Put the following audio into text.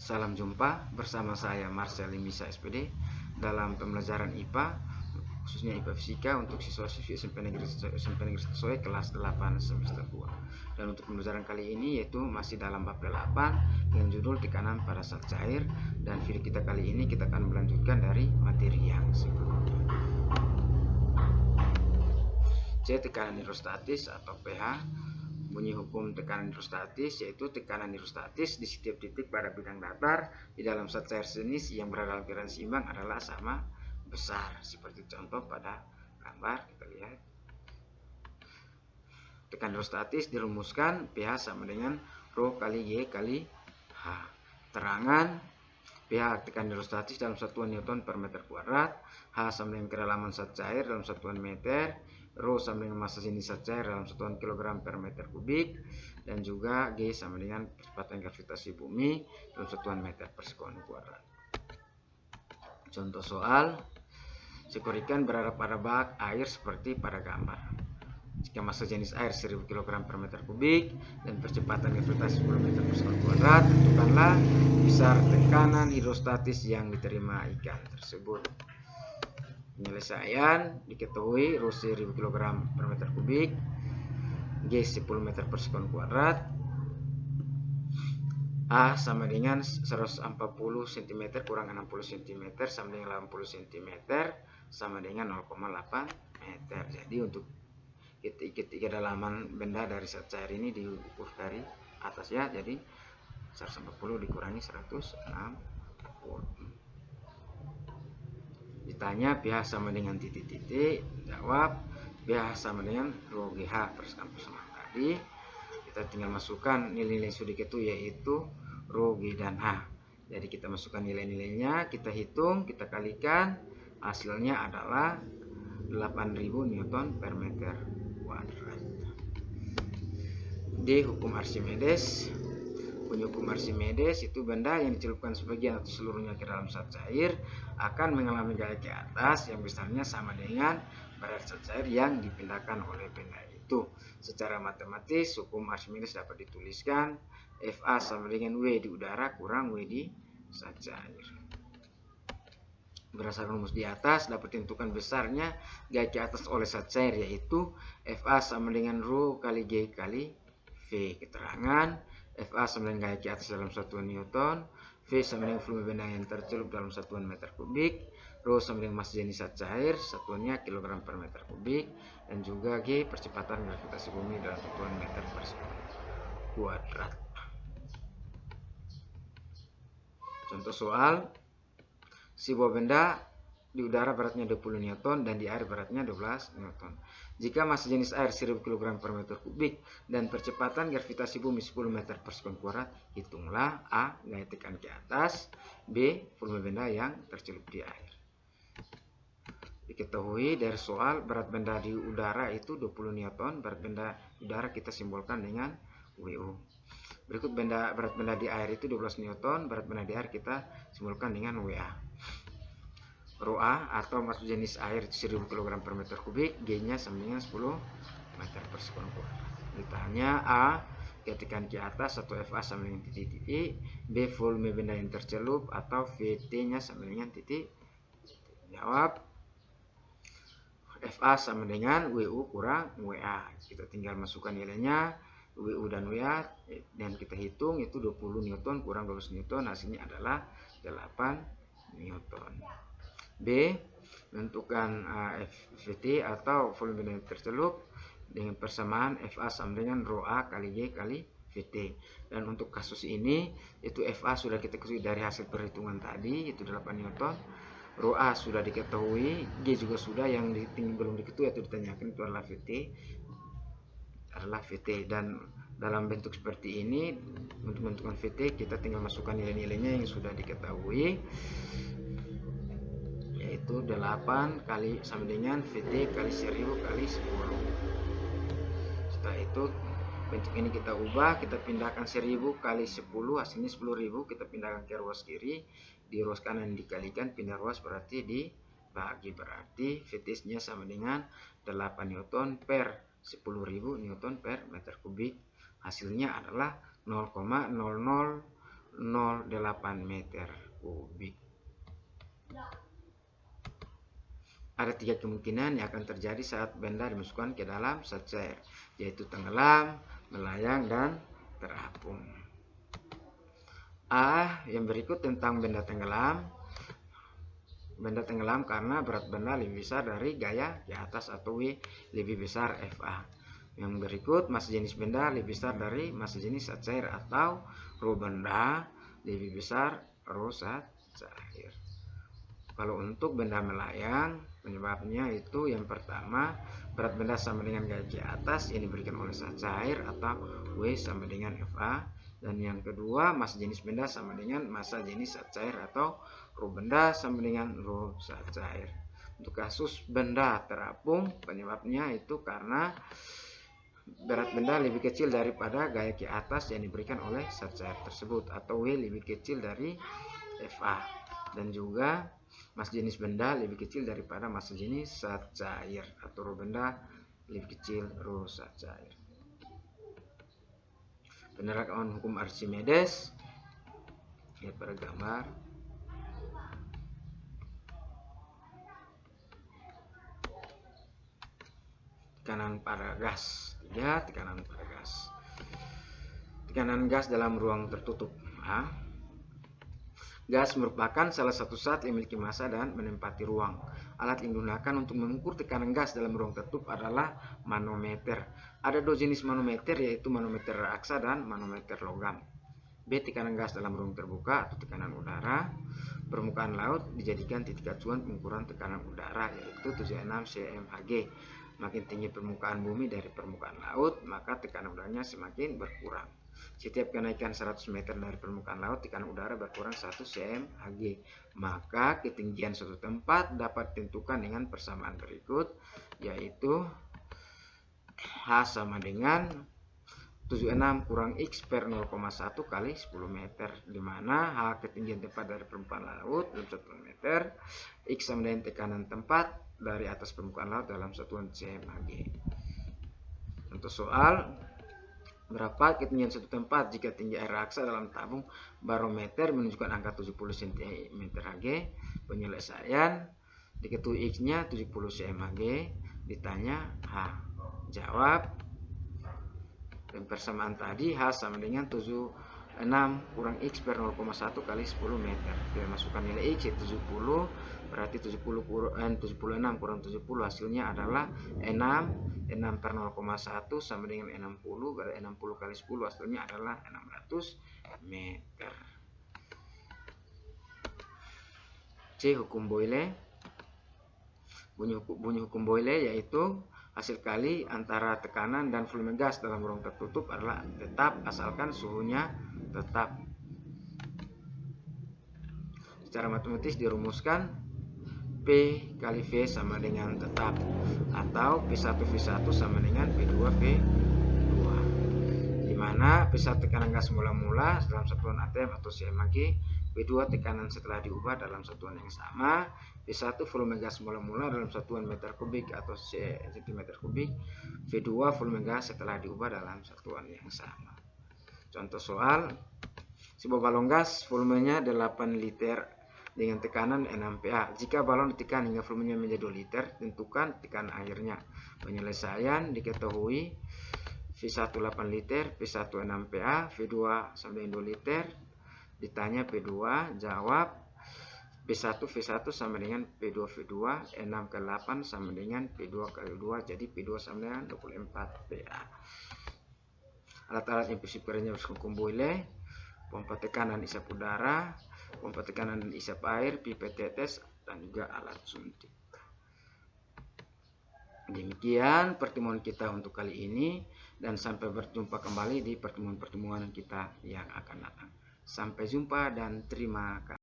Salam jumpa bersama saya Marcel Limisa SPD dalam pembelajaran IPA, khususnya IPA Fisika untuk siswa-siswi SMP Negeri Sesuai kelas 8 semester 2. Dan untuk pembelajaran kali ini yaitu masih dalam bab 8 dengan judul tekanan pada zat cair, dan video kita kali ini kita akan melanjutkan dari materi yang sebelumnya. C. Tekanan hidrostatis atau pH. Bunyi hukum tekanan hidrostatis yaitu tekanan hidrostatis di setiap titik pada bidang datar di dalam zat cair sejenis yang berada dalam keadaan seimbang adalah sama besar. Seperti contoh pada gambar kita lihat. Tekanan hidrostatis dirumuskan pH sama dengan Rho kali G kali H. Terangan pH tekanan hidrostatis dalam satuan Newton per meter kuadrat, H sama dengan kedalaman zat cair dalam satuan meter, Rho sama dengan massa jenis zat cair dalam satuan kilogram per meter kubik, dan juga G sama dengan kecepatan gravitasi bumi dalam satuan meter per sekon kuadrat. Contoh soal, seekor ikan berada pada bak air seperti pada gambar. Jika massa jenis air 1000 kg per meter kubik dan percepatan gravitasi 10 meter per sekon kuadrat, tentukanlah besar tekanan hidrostatis yang diterima ikan tersebut. Penyelesaian diketahui Rho 1000 kg per meter kubik, G 10 meter per sekon kuadrat, A sama dengan 140 cm kurang 60 cm sama dengan 80 cm sama dengan 0,8 meter. Jadi untuk kedalaman benda dari zat cair ini diukur dari atas ya, jadi 140 dikurangi 160. Ditanya pH sama dengan titik-titik, jawab pH sama dengan Rho GH per sekon persamaan tadi. Kita tinggal masukkan nilai-nilai yang sudah diketahui yaitu Rho, G, dan H. Jadi kita masukkan nilai-nilainya, kita hitung, kita kalikan, hasilnya adalah 8000 Newton per meter kuadrat. D. Hukum Archimedes. Bunyi hukum Archimedes itu benda yang dicelupkan sebagian atau seluruhnya ke dalam zat cair akan mengalami gaya ke atas yang besarnya sama dengan berat zat cair yang dipindahkan oleh benda itu. Secara matematis hukum Archimedes dapat dituliskan Fa sama dengan W di udara kurang W di zat cair. Berdasarkan rumus di atas dapat ditentukan besarnya gaya ke atas oleh zat cair yaitu Fa sama dengan Rho kali G kali V. Keterangan Fa sama dengan gaya ke atas dalam satuan Newton, V sama dengan volume benda yang tercelup dalam satuan meter kubik, Rho sama dengan massa jenis zat cair, satuannya kilogram per meter kubik, dan juga G percepatan gravitasi bumi dalam satuan meter per sekon kuadrat. Contoh soal, sebuah benda di udara beratnya 20 Newton dan di air beratnya 12 Newton. Jika massa jenis air 1000 kg per meter kubik dan percepatan gravitasi bumi 10 meter per sekon kuadrat, hitunglah A. Gaya tekan ke atas, B. Volume benda yang tercelup di air. Diketahui dari soal berat benda di udara itu 20 Newton, berat benda di udara kita simbolkan dengan WU. Berikut berat benda di air itu 12 Newton, berat benda di air kita simbolkan dengan WA. Rho A atau massa jenis air 1000 kg per meter kubik, G-nya sama dengan 10 meter per sekon kuadrat. Ditanya A. Gaya tekan ke atas atau Fa sama dengan titik-titik, B. Volume benda yang tercelup atau VT-nya sama dengan titik. Jawab Fa sama dengan WU kurang WA. Kita tinggal masukkan nilainya WU dan WA dan kita hitung itu 20 Newton kurang 12 Newton, hasilnya adalah 8 Newton. B. Menentukan FVT atau volume benda yang tercelup dengan persamaan Fa sama dengan Rho A kali G kali VT. Dan untuk kasus ini itu Fa sudah kita ketahui dari hasil perhitungan tadi itu 8 Newton. Rho A sudah diketahui, G juga sudah, yang belum diketahui atau ditanyakan itu adalah VT. Dan dalam bentuk seperti ini untuk menentukan VT kita tinggal masukkan nilai-nilainya yang sudah diketahui, yaitu 8 kali sama dengan VT kali 1000 kali 10. Setelah itu bentuk ini kita ubah, kita pindahkan 1000 kali 10, hasilnya 10.000, kita pindahkan ke ruas kiri, di ruas kanan dikalikan, pindah ruas berarti dibagi, berarti VT-nya sama dengan 8 Newton per 10.000 Newton per meter kubik. Hasilnya adalah 0,00 0,08 meter kubik. Ada 3 kemungkinan yang akan terjadi saat benda dimasukkan ke dalam zat cair, yaitu tenggelam, melayang, dan terapung. Yang berikut tentang benda tenggelam. Benda tenggelam karena berat benda lebih besar dari gaya di atas, atau W lebih besar Fa. Yang berikut, massa jenis benda lebih besar dari massa jenis zat cair, atau rho benda lebih besar rho zat cair. Kalau untuk benda melayang, penyebabnya itu yang pertama, berat benda sama dengan gaya di atas yang diberikan oleh zat cair, atau W sama dengan Fa. Dan yang kedua, massa jenis benda sama dengan massa jenis zat cair, atau rho benda sama dengan rho zat cair. Untuk kasus benda terapung, penyebabnya itu karena berat benda lebih kecil daripada gaya ke atas yang diberikan oleh zat cair tersebut, atau W lebih kecil dari Fa. Dan juga massa jenis benda lebih kecil daripada massa jenis zat cair, atau rho benda lebih kecil rho zat cair. Penerapan hukum Archimedes, lihat pada gambar. Tekanan pada gas. 3. Tekanan pada gas. Tekanan gas dalam ruang tertutup. Gas merupakan salah satu zat yang memiliki massa dan menempati ruang. Alat yang digunakan untuk mengukur tekanan gas dalam ruang tertutup adalah manometer. Ada 2 jenis manometer, yaitu manometer raksa dan manometer logam. B. Tekanan gas dalam ruang terbuka atau tekanan udara. Permukaan laut dijadikan titik acuan pengukuran tekanan udara, yaitu 76 cm/Hg. Makin tinggi permukaan bumi dari permukaan laut, maka tekanan udaranya semakin berkurang. Setiap kenaikan 100 meter dari permukaan laut, tekanan udara berkurang 1 cm/Hg. Maka ketinggian suatu tempat dapat ditentukan dengan persamaan berikut, yaitu H sama dengan 76 kurang X per 0,1 kali 10 meter, di mana H ketinggian tempat dari permukaan laut dalam satuan meter, X sama dengan tekanan tempat dari atas permukaan laut dalam satuan cm/Hg. Untuk soal, berapa ketinggian suatu tempat jika tinggi air raksa dalam tabung barometer menunjukkan angka 70 cm/Hg? Penyelesaian, diketahui X-nya 70 cm/Hg, ditanya H. Jawab, dan persamaan tadi H sama dengan 76 kurang X per 0,1 kali 10 meter. Kita masukkan nilai X, 70, berarti 76 kurang 70 hasilnya adalah 6 per 0,1 sama dengan 60, berarti 60 kali 10 hasilnya adalah 600 meter. C. Hukum Boyle. Bunyi hukum Boyle yaitu hasil kali antara tekanan dan volume gas dalam ruang tertutup adalah tetap asalkan suhunya tetap. Secara matematis dirumuskan P kali V sama dengan tetap, atau P1V1 sama dengan P2V2, di mana P1 tekanan gas mula-mula dalam satuan atm atau cm/Hg, P2 tekanan setelah diubah dalam satuan yang sama, P1 volume gas mula-mula dalam satuan meter kubik atau cm kubik, V2 volume gas setelah diubah dalam satuan yang sama. Contoh soal, sebuah balon gas volumenya 8 liter dengan tekanan 6 PA. Jika balon ditekan hingga volumenya menjadi 2 liter, tentukan tekanan airnya. Penyelesaian, diketahui V1 8 liter, P1 6 PA, V2 sama dengan 2 liter. Ditanya P2, jawab P1 V1 sama dengan P2 V2, 6 kali 8 sama dengan P2 kali 2, jadi P2 sama dengan 24 PA. Alat-alat yang prinsip kerjanya berhukum Boyle, pompa tekanan isap udara, pompa tekanan dan isap air, pipet tetes, dan juga alat suntik. Demikian pertemuan kita untuk kali ini, dan sampai berjumpa kembali di pertemuan-pertemuan kita yang akan datang. Sampai jumpa dan terima kasih.